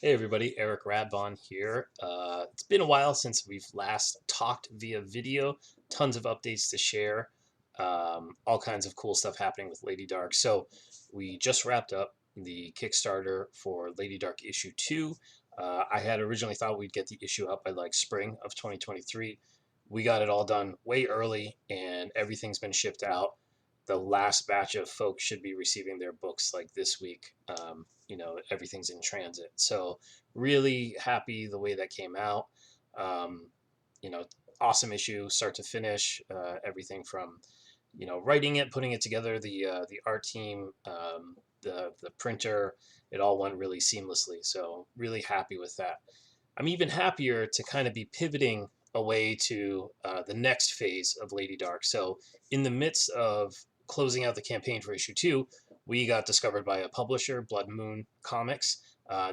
Hey everybody, Eric Radbon here. It's been a while since we've last talked via video. Tons of updates to share. All kinds of cool stuff happening with LadyDarke. So we just wrapped up the Kickstarter for LadyDarke issue 2. I had originally thought we'd get the issue out by like spring of 2023. We got it all done way early and everything's been shipped out. The last batch of folks should be receiving their books like this week. Everything's in transit. So really happy the way that came out. Um, you know, awesome issue, start to finish. Everything from writing it, putting it together, the art team, the printer, it all went really seamlessly. So really happy with that. I'm even happier to kind of be pivoting away to the next phase of Lady Dark. So in the midst of closing out the campaign for issue 2, we got discovered by a publisher, Blood Moon Comics,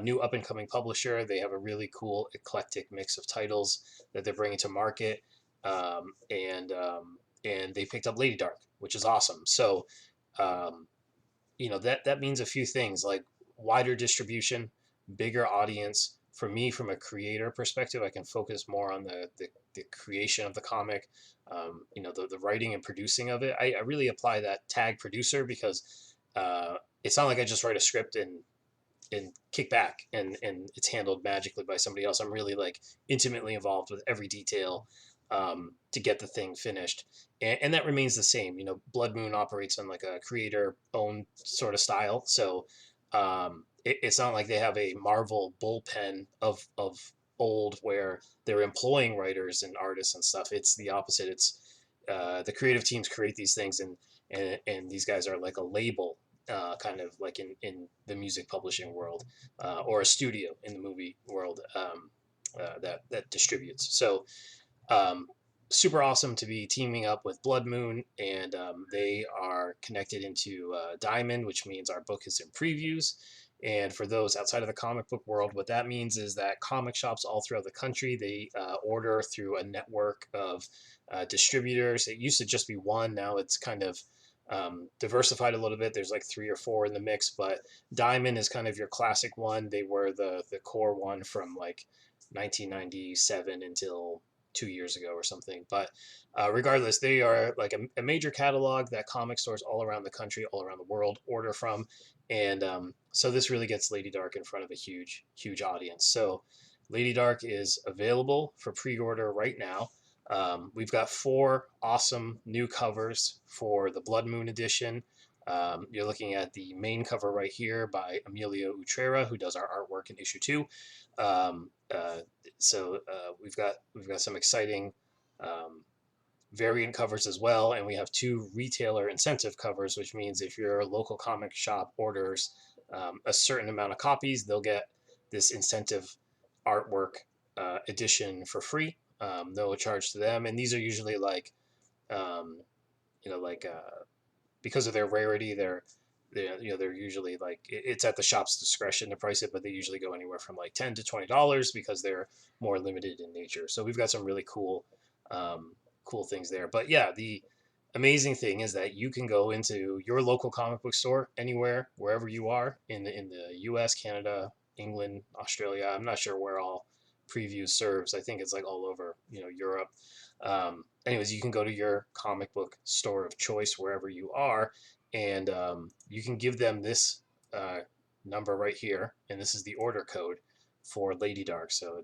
new up and coming publisher. They have a really cool eclectic mix of titles that they're bringing to market, um, and um, and they picked up Lady Dark, which is awesome. So um, that means a few things like wider distribution, bigger audience. For me, from a creator perspective, I can focus more on the creation of the comic, the writing and producing of it. I really apply that tag producer because it's not like I just write a script and kick back and it's handled magically by somebody else. I'm really like intimately involved with every detail to get the thing finished, and that remains the same. Blood Moon operates on like a creator owned sort of style, so it's not like they have a Marvel bullpen of old where they're employing writers and artists and stuff. It's the opposite. It's the creative teams create these things, and these guys are like a label, kind of like in the music publishing world, or a studio in the movie world, that distributes. So um, super awesome to be teaming up with Blood Moon, and they are connected into Diamond, which means our book is in previews. And for those outside of the comic book world, what that means is that comic shops all throughout the country, they order through a network of distributors. It used to just be one. Now it's kind of diversified a little bit. There's like 3 or 4 in the mix, but Diamond is kind of your classic one. They were the core one from like 1997 until 2 years ago or something. But regardless, they are like a major catalog that comic stores all around the country, all around the world order from. And so this really gets Lady Dark in front of a huge, huge audience. So Lady Dark is available for pre-order right now. We've got 4 awesome new covers for the Blood Moon edition. You're looking at the main cover right here by Emilio Utrera, who does our artwork in issue 2. Um, uh, we've got some exciting um, variant covers as well, and we have 2 retailer incentive covers, which means if your local comic shop orders a certain amount of copies, they'll get this incentive artwork edition for free, no charge to them. And these are usually like um, like because of their rarity, they're usually like it's at the shop's discretion to price it, but they usually go anywhere from like $10 to $20 because they're more limited in nature. So we've got some really cool things there. But yeah, the amazing thing is that you can go into your local comic book store anywhere, wherever you are in the U.S., Canada, England, Australia. I'm not sure where all preview serves. I think it's like all over Europe. Anyways, you can go to your comic book store of choice wherever you are, and you can give them this uh, number right here, and this is the order code for Lady Dark. So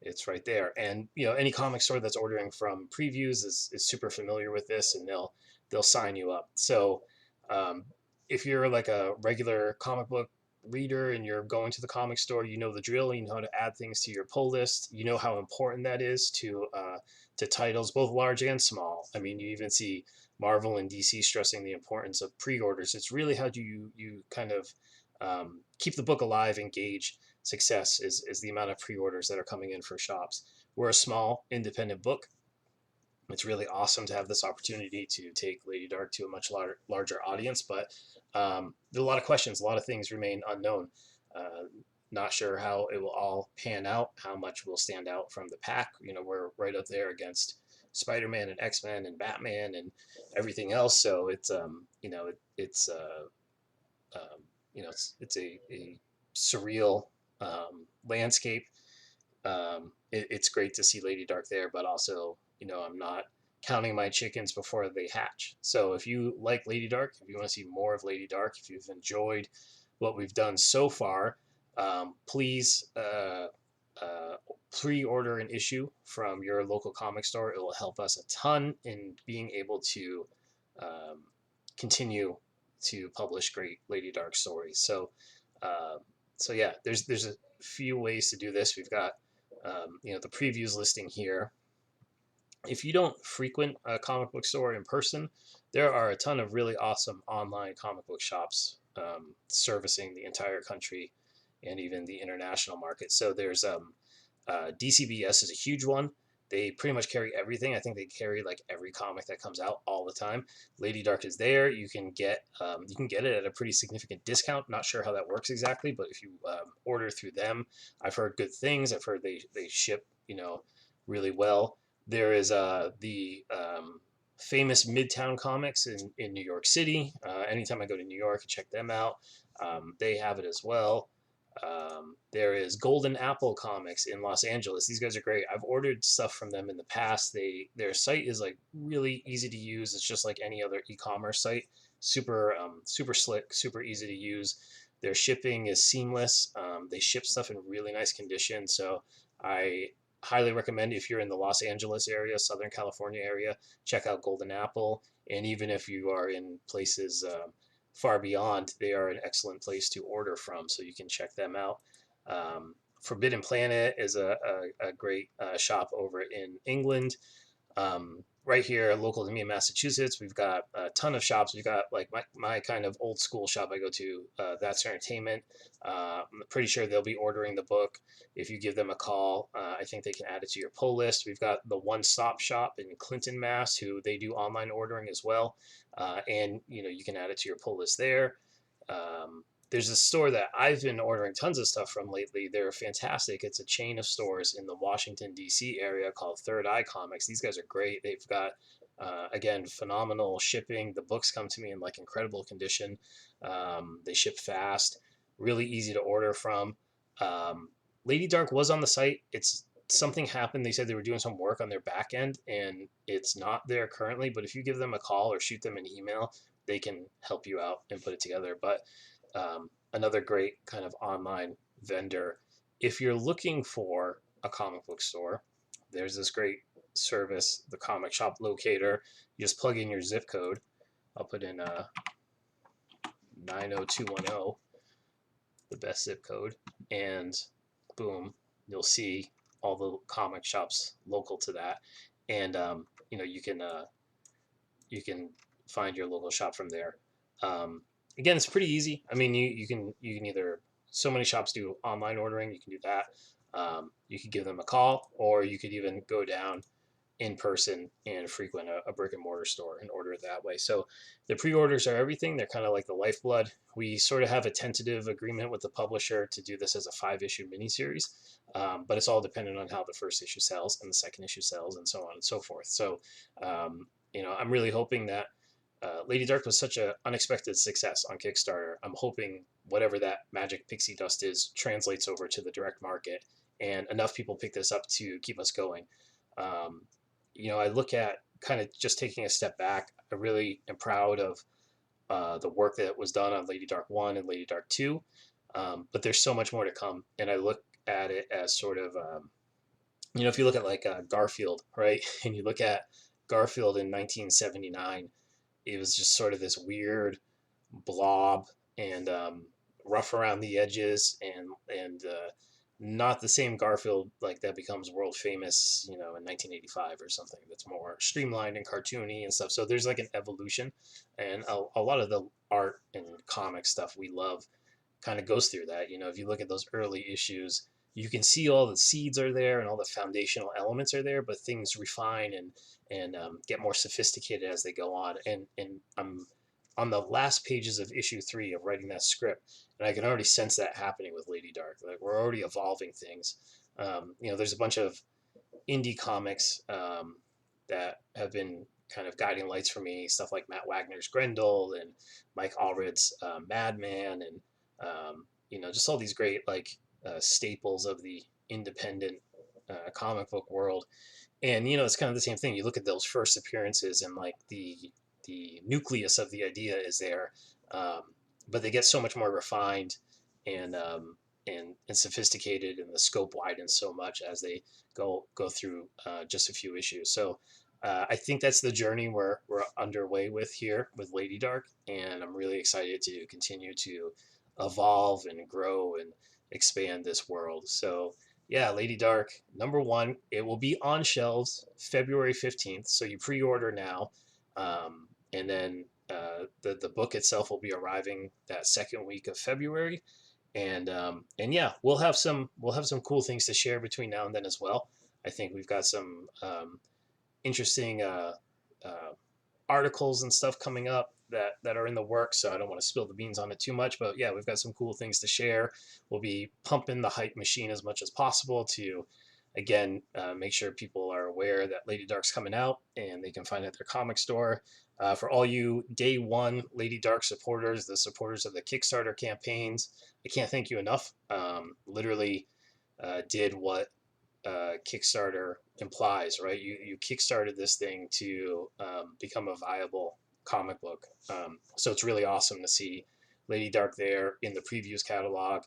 it's right there, and any comic store that's ordering from previews is super familiar with this, and they'll sign you up. So um, if you're like a regular comic book reader and you're going to the comic store, you know the drill. You know how to add things to your pull list. You know how important that is to titles, both large and small. I mean, you even see Marvel and DC stressing the importance of pre-orders. It's really how do you kind of keep the book alive, engage success is the amount of pre-orders that are coming in for shops. We're a small independent book. It's really awesome to have this opportunity to take Lady Dark to a much larger audience, but there are a lot of questions, a lot of things remain unknown. Uh, Not sure how it will all pan out, how much will stand out from the pack. We're right up there against Spider-Man and X-Men and Batman and everything else. So it's um, it's a surreal landscape. It's great to see LadyDarke there, but also, I'm not counting my chickens before they hatch. So if you like LadyDarke, if you want to see more of LadyDarke, if you've enjoyed what we've done so far, please uh, pre-order an issue from your local comic store. It will help us a ton in being able to um, continue to publish great LadyDarke stories. Uh, so yeah, there's a few ways to do this. We've got the previews listing here. If you don't frequent a comic book store in person, there are a ton of really awesome online comic book shops servicing the entire country and even the international market. So there's DCBS is a huge one. They pretty much carry everything. I think they carry like every comic that comes out all the time. LadyDarke is there. You can get it at a pretty significant discount. Not sure how that works exactly, but if you order through them, I've heard good things. I've heard they ship really well. There is the famous Midtown Comics in New York City. Anytime I go to New York, check them out. They have it as well. There is Golden Apple Comics in Los Angeles. These guys are great. I've ordered stuff from them in the past. Their site is like really easy to use. It's just like any other e-commerce site. Super slick, super easy to use. Their shipping is seamless. They ship stuff in really nice condition. So I highly recommend, if you're in the Los Angeles area, Southern California area, check out Golden Apple. And even if you are in places far beyond, they are an excellent place to order from, so you can check them out. Forbidden Planet is a great shop over in England. Right here, local to me in Massachusetts, we've got a ton of shops. We've got like my kind of old school shop I go to, That's Entertainment. I'm pretty sure they'll be ordering the book. If you give them a call, I think they can add it to your pull list. We've got the One Stop Shop in Clinton, Mass, who they do online ordering as well. And you can add it to your pull list there. There's a store that I've been ordering tons of stuff from lately. They're fantastic. It's a chain of stores in the Washington, D.C. area called Third Eye Comics. These guys are great. They've got, again, phenomenal shipping. The books come to me in like incredible condition. They ship fast, really easy to order from. LadyDarke was on the site. Something happened. They said they were doing some work on their back end and it's not there currently. But if you give them a call or shoot them an email, they can help you out and put it together. But another great kind of online vendor. If you're looking for a comic book store, there's this great service, the Comic Shop Locator. You just plug in your zip code. I'll put in 90210, the best zip code, and boom, you'll see all the comic shops local to that, and you can find your local shop from there. Again, it's pretty easy. I mean, you can either, so many shops do online ordering. You can do that. You could give them a call, or you could even go down in person and frequent a brick and mortar store and order it that way. So the pre-orders are everything. They're kind of like the lifeblood. We sort of have a tentative agreement with the publisher to do this as a 5-issue miniseries, but it's all dependent on how the first issue sells and the second issue sells and so on and so forth. So I'm really hoping that LadyDarke was such an unexpected success on Kickstarter. I'm hoping whatever that magic pixie dust is translates over to the direct market, and enough people pick this up to keep us going. I look at kind of just taking a step back. I really am proud of the work that was done on LadyDarke 1 and LadyDarke 2, but there's so much more to come. And I look at it as sort of, if you look at like Garfield, right? And you look at Garfield in 1979, it was just sort of this weird blob and rough around the edges and not the same Garfield like that becomes world famous, in 1985 or something. That's more streamlined and cartoony and stuff. So there's like an evolution, and a lot of the art and comic stuff we love kind of goes through that. If you look at those early issues, you can see all the seeds are there and all the foundational elements are there, but things refine and get more sophisticated as they go on. And I'm on the last pages of issue 3 of writing that script, and I can already sense that happening with LadyDarke. Like, we're already evolving things. There's a bunch of indie comics that have been kind of guiding lights for me. Stuff like Matt Wagner's Grendel and Mike Allred's Madman, and just all these great like staples of the independent comic book world. And it's kind of the same thing. You look at those first appearances, and like the nucleus of the idea is there, um, but they get so much more refined and and sophisticated, and the scope widens so much as they go through just a few issues. So I think that's the journey we're underway with here with LadyDarke, and I'm really excited to continue to evolve and grow and expand this world. So yeah, LadyDarke #1. It will be on shelves February 15th, so you pre-order now, and then the book itself will be arriving that second week of February, and yeah, we'll have some cool things to share between now and then as well. I think we've got some interesting uh, articles and stuff coming up that are in the works. So I don't want to spill the beans on it too much, but yeah, we've got some cool things to share. We'll be pumping the hype machine as much as possible to, again, make sure people are aware that LadyDarke's coming out and they can find it at their comic store. For all you day one LadyDarke supporters, the supporters of the Kickstarter campaigns, I can't thank you enough. Literally did what Kickstarter implies, right? You kickstarted this thing to become a viable comic book. So it's really awesome to see LadyDarke there in the previews catalog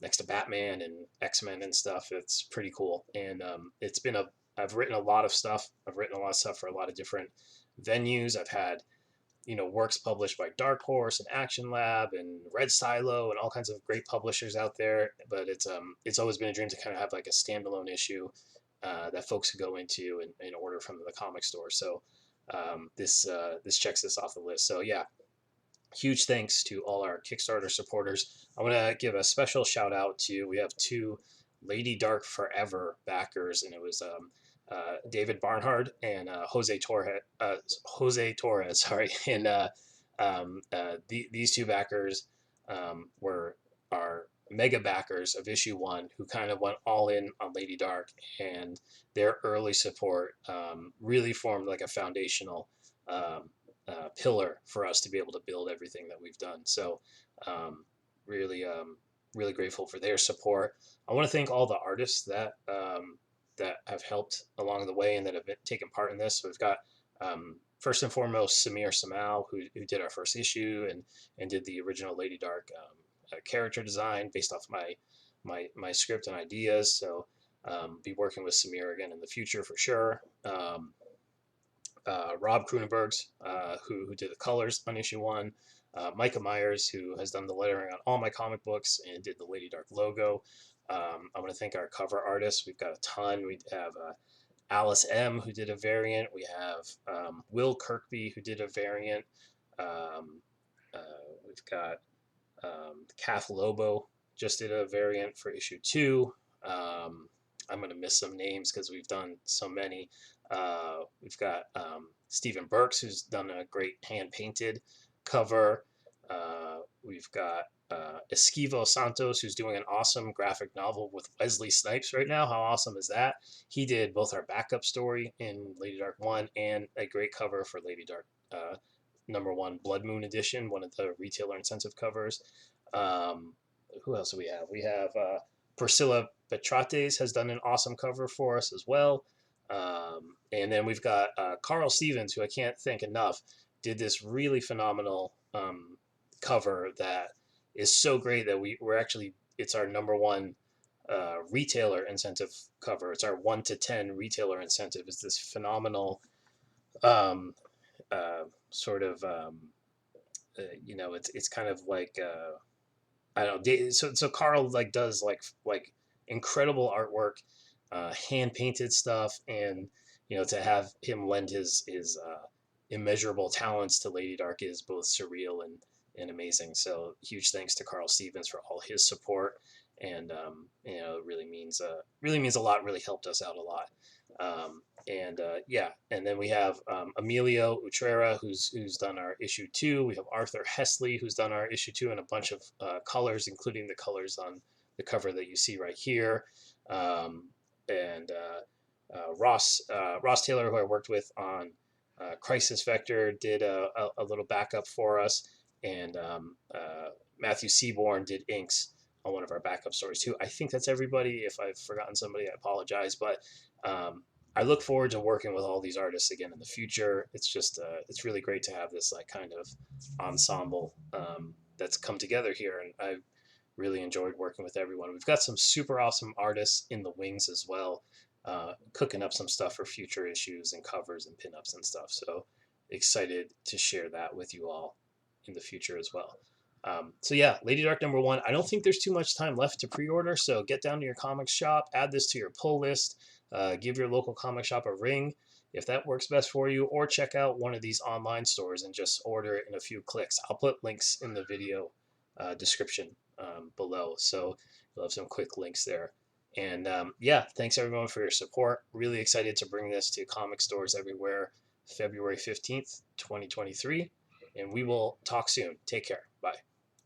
next to Batman and X-Men and stuff. It's pretty cool, and I've written a lot of stuff. I've written a lot of stuff for a lot of different venues. I've had works published by Dark Horse and Action Lab and Red Silo and all kinds of great publishers out there. But it's always been a dream to kind of have like a standalone issue that folks could go into and order from the comic store. So this checks this off the list. So yeah, huge thanks to all our Kickstarter supporters. I want to give a special shout out to, we have two LadyDarke Forever backers, and it was David Barnhard and Jose Torres, sorry, and these two backers were our mega backers of issue 1, who kind of went all in on LadyDarke, and their early support really formed like a foundational pillar for us to be able to build everything that we've done. So really, really grateful for their support. I want to thank all the artists that have helped along the way and that have taken part in this. So we've got first and foremost Samir Samal, who did our first issue and did the original LadyDarke character design based off my script and ideas. So be working with Samir again in the future for sure. Rob Kroonenbergs, who did the colors on issue 1, Micah Myers, who has done the lettering on all my comic books and did the LadyDarke logo. I want to thank our cover artists. We've got a ton. We have Alice M., who did a variant. We have Will Kirkby, who did a variant. Um, we've got Kath Lobo, just did a variant for issue 2. I'm going to miss some names because we've done so many. We've got Stephen Burks, who's done a great hand-painted cover. We've got Esquivo Santos, who's doing an awesome graphic novel with Wesley Snipes right now. How awesome is that? He did both our backup story in LadyDarke 1 and a great cover for LadyDarke #1 Blood Moon edition, one of the retailer incentive covers. Who else do we have? We have Priscilla Betrates has done an awesome cover for us as well. And then we've got Carl Stevens, who I can't thank enough, did this really phenomenal cover that is so great that we're actually, it's our #1 retailer incentive cover. It's our 1 to 10 retailer incentive. It's this phenomenal um, sort of, it's kind of like, I don't know. So Carl like does like incredible artwork, hand painted stuff, and to have him lend his immeasurable talents to LadyDarke is both surreal and amazing. So huge thanks to Carl Stevens for all his support, and it really means a lot. Really helped us out a lot. And yeah, and then we have Emilio Utrera, who's done our issue 2. We have Arthur Hesley, who's done our issue 2 in a bunch of colors, including the colors on the cover that you see right here. And Ross Taylor, who I worked with on Crisis Vector, did a little backup for us, and Matthew Seaborn did inks on one of our backup stories too. I think that's everybody. If I've forgotten somebody, I apologize. But I look forward to working with all these artists again in the future. It's just it's really great to have this like kind of ensemble that's come together here, and I really enjoyed working with everyone. We've got some super awesome artists in the wings as well, cooking up some stuff for future issues and covers and pinups and stuff. So excited to share that with you all in the future as well. So yeah, LadyDarke #1. I don't think there's too much time left to pre-order, so get down to your comics shop, add this to your pull list, give your local comic shop a ring if that works best for you, or check out one of these online stores and just order it in a few clicks. I'll put links in the video description below, so you'll have some quick links there. And yeah, thanks everyone for your support. Really excited to bring this to comic stores everywhere February 15th, 2023. And we will talk soon. Take care. Bye.